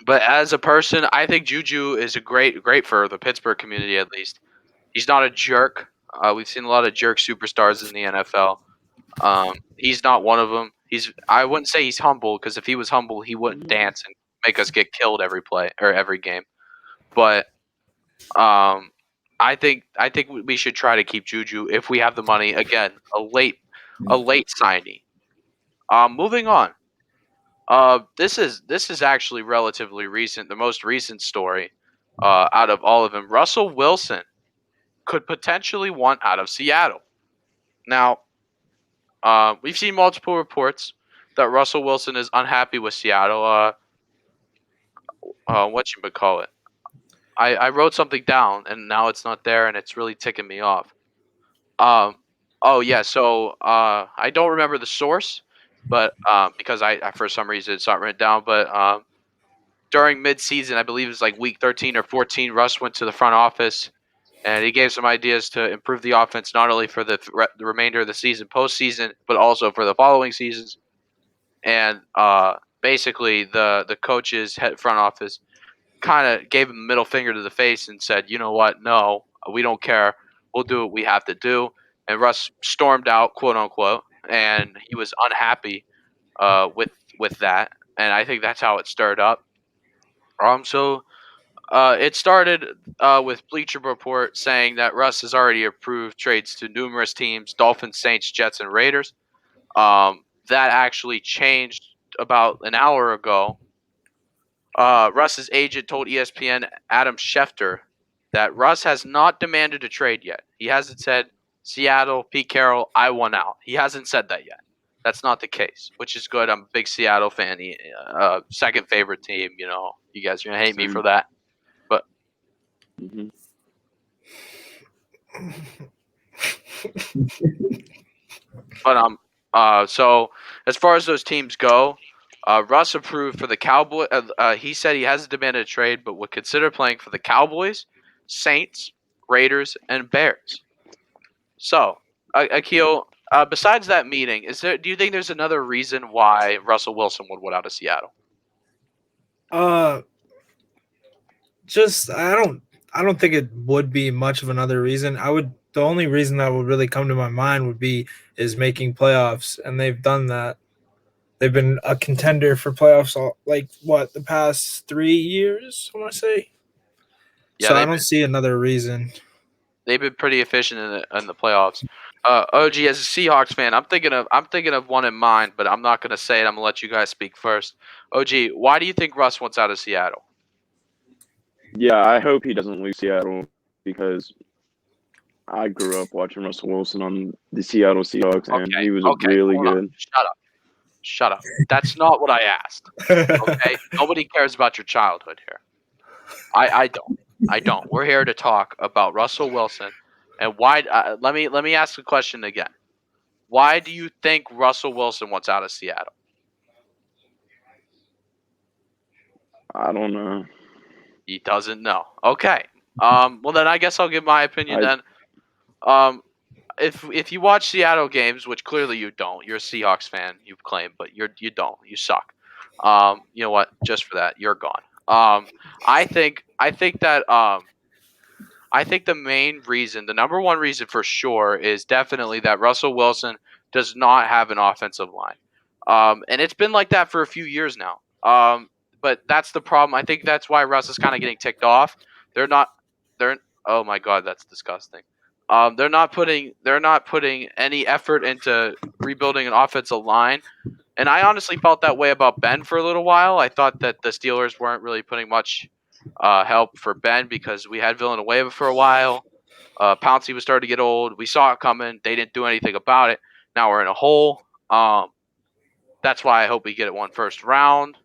but as a person, I think Juju is a great for the Pittsburgh community at least. He's not a jerk. We've seen a lot of jerk superstars in the NFL. He's not one of them. I wouldn't say he's humble because if he was humble, he wouldn't dance and make us get killed every play or every game. But I think we should try to keep Juju if we have the money. Again, a late signing. Moving on. This is actually relatively recent. The most recent story out of all of them. Russell Wilson could potentially want out of Seattle. Now, we've seen multiple reports that Russell Wilson is unhappy with Seattle. Whatchamacallit? I wrote something down and now it's not there and it's really ticking me off. Um, oh yeah, so I don't remember the source, but because I for some reason it's not written down, but during midseason, I believe it was like week 13 or 14, Russ went to the front office and he gave some ideas to improve the offense not only for the remainder of the season, postseason, but also for the following seasons. And basically, the coaches, head front office, kind of gave him the middle finger to the face and said, "You know what? No, we don't care. We'll do what we have to do." And Russ stormed out, quote unquote, and he was unhappy with that. And I think that's how it stirred up. So it started with Bleacher Report saying that Russ has already approved trades to numerous teams: Dolphins, Saints, Jets, and Raiders. That actually changed about an hour ago. Russ's agent told ESPN Adam Schefter that Russ has not demanded a trade yet. He hasn't said, Seattle, Pete Carroll, I want out. He hasn't said that yet. That's not the case, which is good. I'm a big Seattle fan. Second favorite team. You guys are going to hate me for that. But so as far as those teams go, Russ approved for the Cowboys. He said he hasn't demanded a trade, but would consider playing for the Cowboys, Saints, Raiders, and Bears. So, Akil, besides that meeting, do you think there's another reason why Russell Wilson would want out of Seattle? Just I don't think it would be much of another reason. The only reason that would really come to my mind is making playoffs, and they've done that. They've been a contender for playoffs the past 3 years, I want to say. Yeah, so I don't see another reason. They've been pretty efficient in the playoffs. OG, as a Seahawks fan, I'm thinking of one in mind, but I'm not going to say it. I'm going to let you guys speak first. OG, why do you think Russ wants out of Seattle? Yeah, I hope he doesn't leave Seattle because I grew up watching Russell Wilson on the Seattle Seahawks, and he was really good. Shut up. That's not what I asked. Okay? Nobody cares about your childhood here. I don't. We're here to talk about Russell Wilson, and why. Let me ask the question again. Why do you think Russell Wilson wants out of Seattle? I don't know. He doesn't know. Okay. Well, then I guess I'll give my opinion then. If you watch Seattle games, which clearly you don't, you're a Seahawks fan, you've claimed, but you don't. You suck. You know what? Just for that, you're gone. I think the main reason, the number one reason for sure, is definitely that Russell Wilson does not have an offensive line. And it's been like that for a few years now. But that's the problem. I think that's why Russ is kind of getting ticked off. Oh my God, that's disgusting. They're not putting any effort into rebuilding an offensive line. And I honestly felt that way about Ben for a little while. I thought that the Steelers weren't really putting much help for Ben because we had Villanueva for a while. Pouncey was starting to get old. We saw it coming. They didn't do anything about it. Now we're in a hole. That's why I hope we get it one first round.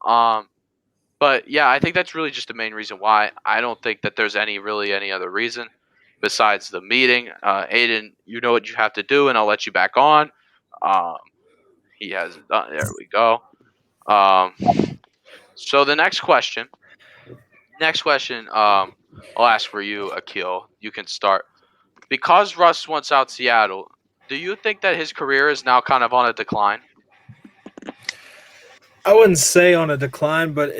But yeah, I think that's really just the main reason why. I don't think that there's any other reason besides the meeting. Aiden, you know what you have to do, and I'll let you back on. He hasn't done. There we go. So the next question. I'll ask for you, Akil. You can start. Because Russ wants out Seattle, do you think that his career is now kind of on a decline? I wouldn't say on a decline, but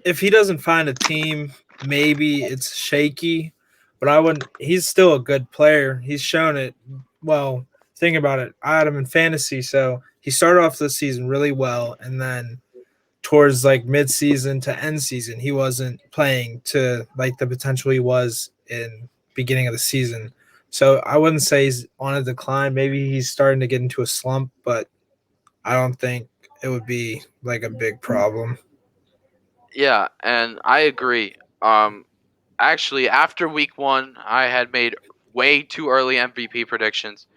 if he doesn't find a team, maybe it's shaky. But he's still a good player. He's shown it. Well, think about it. I had him in fantasy, so he started off the season really well, and then towards mid-season to end season, he wasn't playing to the potential he was in beginning of the season. So I wouldn't say he's on a decline. Maybe he's starting to get into a slump, but I don't think it would be a big problem. Yeah, and I agree. Actually, after week 1, I had made way too early MVP predictions,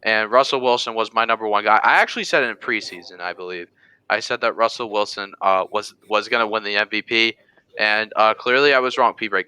and Russell Wilson was my number one guy. I actually said it in preseason, I believe. I said that Russell Wilson was going to win the MVP, and clearly I was wrong. P-break.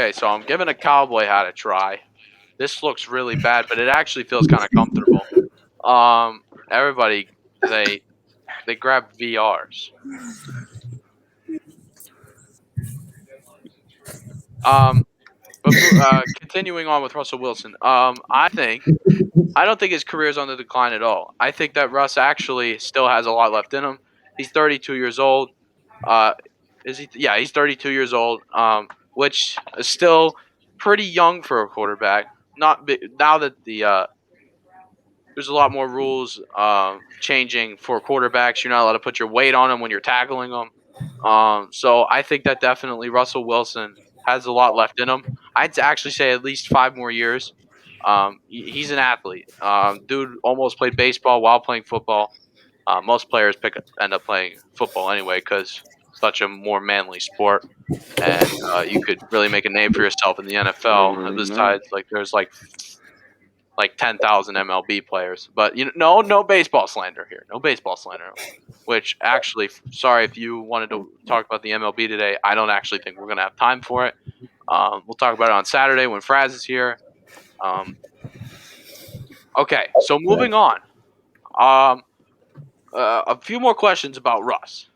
Okay, so I'm giving a cowboy hat a try. This looks really bad, but it actually feels kind of comfortable. Everybody, they grab VRs. But continuing on with Russell Wilson, I don't think his career is on the decline at all. I think that Russ actually still has a lot left in him. He's 32 years old. Uh, is he? Yeah, he's 32 years old. Which is still pretty young for a quarterback. Not now that there's a lot more rules changing for quarterbacks. You're not allowed to put your weight on them when you're tackling them. So I think that definitely Russell Wilson has a lot left in him. I'd actually say at least 5 more years. He's an athlete. Dude almost played baseball while playing football. Most players end up playing football anyway because such a more manly sport, and you could really make a name for yourself in the NFL. Besides, there's like 10,000 MLB players, but no baseball slander here. No baseball slander. Which actually, sorry if you wanted to talk about the MLB today. I don't actually think we're gonna have time for it. We'll talk about it on Saturday when Fraz is here. Okay, so moving on. A few more questions about Russ.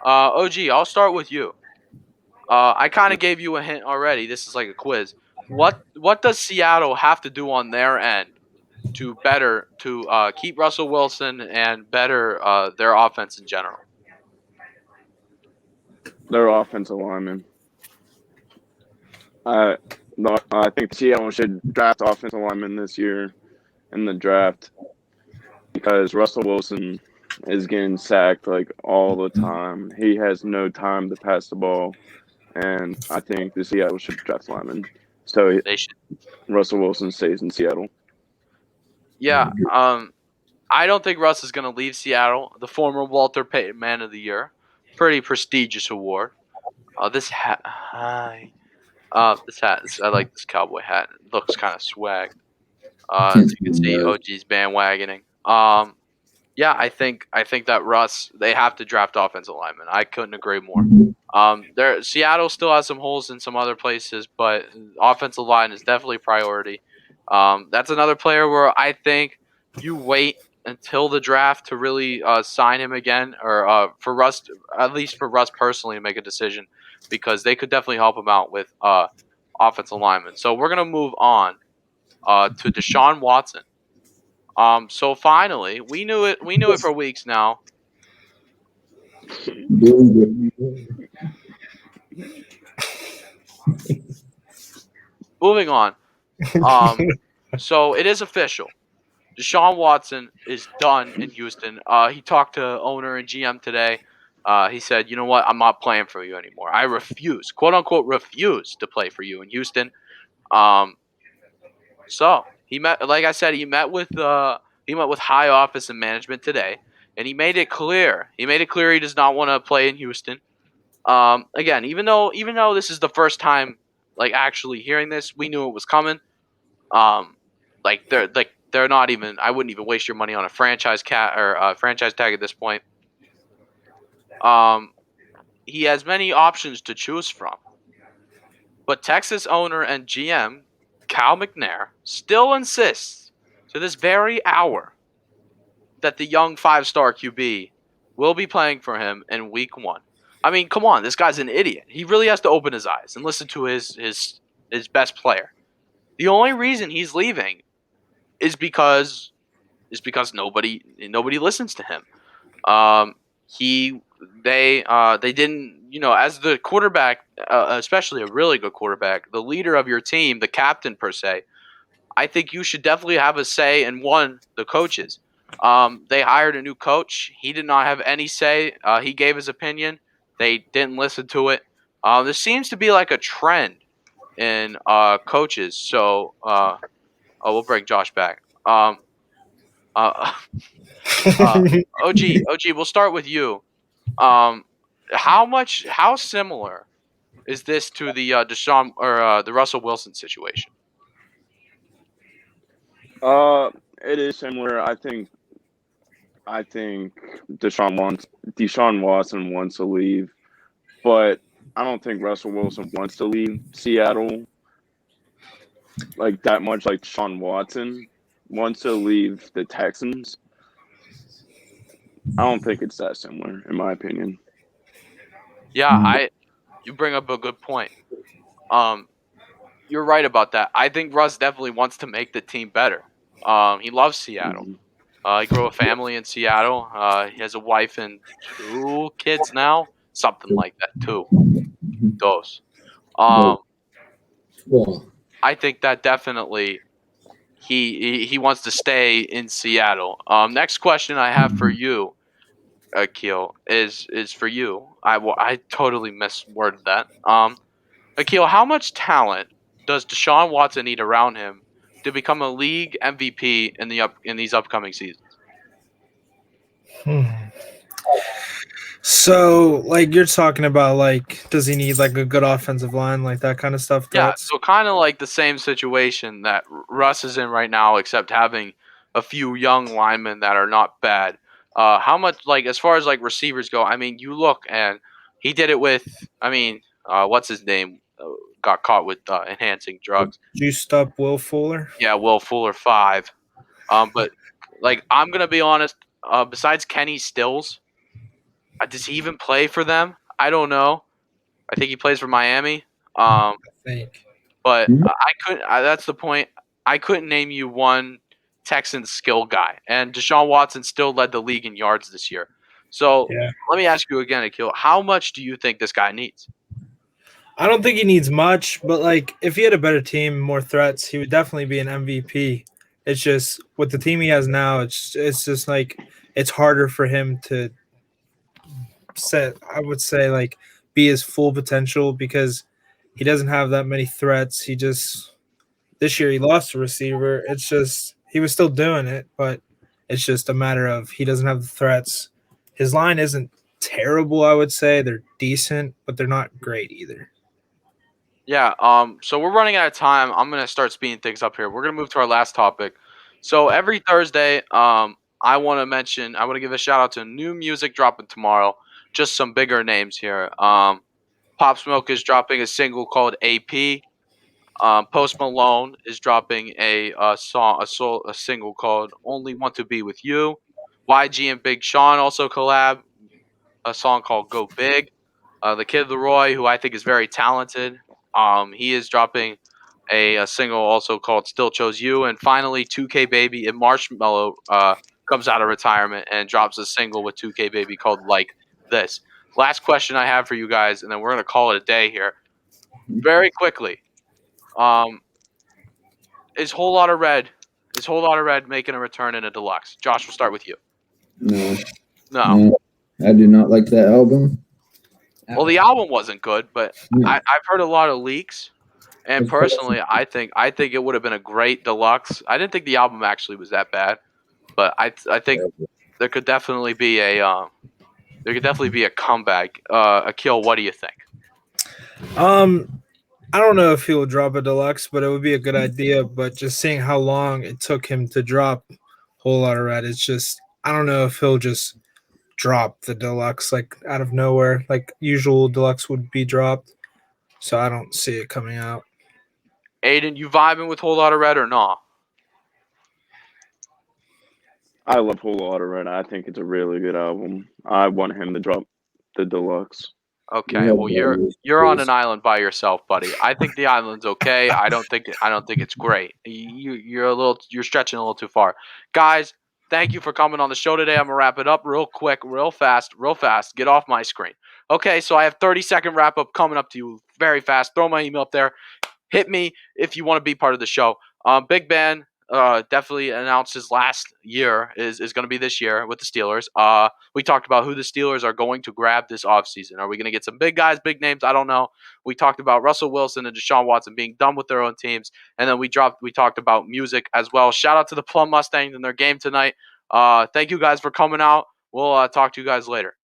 OG, I'll start with you. I kind of gave you a hint already. This is like a quiz. What does Seattle have to do on their end to keep Russell Wilson and better their offense in general? Their offensive linemen. I think Seattle should draft offensive linemen this year in the draft because Russell Wilson is getting sacked like all the time. He has no time to pass the ball, and I think the Seattle should draft linemen. So They should. Russell Wilson stays in Seattle. Yeah. I don't think Russ is going to leave Seattle. The former Walter Payton Man of the Year, pretty prestigious award. This hat, I like this cowboy hat. It looks kind of swag. As you can see, OG's bandwagoning. Yeah, I think that Russ, they have to draft offensive linemen. I couldn't agree more. Seattle still has some holes in some other places, but offensive line is definitely priority. That's another player where I think you wait until the draft to really sign him again, or for Russ, at least for Russ personally, to make a decision because they could definitely help him out with offensive linemen. So we're gonna move on to Deshaun Watson. So finally, we knew it. We knew it for weeks now. Moving on. So it is official. Deshaun Watson is done in Houston. He talked to owner and GM today. He said, "You know what? I'm not playing for you anymore. I refuse, quote unquote, refuse to play for you in Houston." So he met, like I said, he met with high office and management today, and he made it clear. He made it clear he does not want to play in Houston. Again, even though this is the first time like actually hearing this, we knew it was coming. Um, they're not even. I wouldn't even waste your money on a franchise franchise tag at this point. Um, he has many options to choose from, but Texas owner and GM Cal McNair still insists to this very hour that the young five-star QB will be playing for him in Week 1. I mean, come on, this guy's an idiot. He really has to open his eyes and listen to his best player. The only reason he's leaving is because nobody listens to him. They didn't, as the quarterback, especially a really good quarterback, the leader of your team, the captain per se. I think you should definitely have a say in the coaches. They hired a new coach. He did not have any say. He gave his opinion. They didn't listen to it. There seems to be like a trend in coaches. So, we'll bring Josh back. Uh, OG, we'll start with you. How similar is this to the Deshaun or the Russell Wilson situation? It is similar. I think Deshaun Watson wants to leave, but I don't think Russell Wilson wants to leave Seattle like that much. Like Sean Watson wants to leave the Texans. I don't think it's that similar, in my opinion. Yeah, you bring up a good point. You're right about that. I think Russ definitely wants to make the team better. He loves Seattle. Mhm. He grew a family in Seattle. He has a wife and 2 kids now, something like that. 2, dos. But Um, well, I think that definitely he wants to stay in Seattle. Next question I have for you, Akil, is for you. I totally misworded that. Akil, how much talent does Deshaun Watson need around him to become a league MVP in these upcoming seasons? Hmm. So, like, you're talking about, like, does he need like a good offensive line, like that kind of stuff? Yeah, Threats. so kind of like the same situation that Russ is in right now, except having a few young linemen that are not bad. How much, like, as far as like receivers go? I mean, you look and he did it with. I mean, what's his name? Got caught with enhancing drugs. Juiced up Will Fuller. Yeah, Will Fuller 5. But like, I'm gonna be honest. Besides Kenny Stills, does he even play for them? I don't know. I think he plays for Miami. Um, I think. But I couldn't. That's the point. I couldn't name you one Texans skill guy, and Deshaun Watson still led the league in yards this year. So Yeah. let me ask you again, Akil. How much do you think this guy needs? I don't think he needs much, but like if he had a better team, more threats, he would definitely be an MVP. It's just with the team he has now, it's just like it's harder for him to set. I would say like be his full potential because he doesn't have that many threats. He just this year he lost a receiver. It's just he was still doing it, but it's just a matter of he doesn't have the threats. His line isn't terrible, I would say. They're decent, but they're not great either. Yeah. So we're running out of time. I'm gonna start speeding things up here. We're gonna move to our last topic. So every Thursday, I want to mention. I want to give a shout out to new music dropping tomorrow. Just some bigger names here. Pop Smoke is dropping a single called AP. Post Malone is dropping a single called "Only Want to Be with You." YG and Big Sean also collab a song called "Go Big." The Kid Leroy, who I think is very talented, he is dropping a single also called "Still Chose You." And finally, 2K Baby and Marshmello comes out of retirement and drops a single with 2K Baby called "Like This." Last question I have for you guys, and then we're gonna call it a day here. Very quickly, um, is Whole Lotta Red making a return in a deluxe? Josh, we'll start with you. no, No. no, I do not like that album. Well, the album wasn't good, but No, I've heard a lot of leaks, and of course, personally, I think it would have been a great deluxe. I didn't think the album actually was that bad, but I think there could definitely be a comeback. Akil, what do you think? I don't know if he'll drop a deluxe, but it would be a good idea. But just seeing how long it took him to drop Whole Lotta Red, it's just I don't know if he'll just drop the deluxe like out of nowhere, like usual deluxe would be dropped. So I don't see it coming out. Aiden, you vibing with Whole Lotta Red or not? I love Whole Lotta Red. I think it's a really good album. I want him to drop the deluxe. Okay, yeah, well you're on an island by yourself, buddy. I think the island's okay. I don't think it's great. You're stretching a little too far. Guys, thank you for coming on the show today. I'm gonna wrap it up real quick, real fast, real fast. Get off my screen. Okay, so I have 30-second wrap up coming up to you very fast. Throw my email up there. Hit me if you want to be part of the show. Big Ben definitely announced his last year is going to be this year with the Steelers. We talked about who the Steelers are going to grab this offseason. Are we going to get some big guys, big names? I don't know. We talked about Russell Wilson and Deshaun Watson being done with their own teams, and then we talked about music as well. Shout out to the Plum Mustangs in their game tonight. Thank you guys for coming out. We'll talk to you guys later.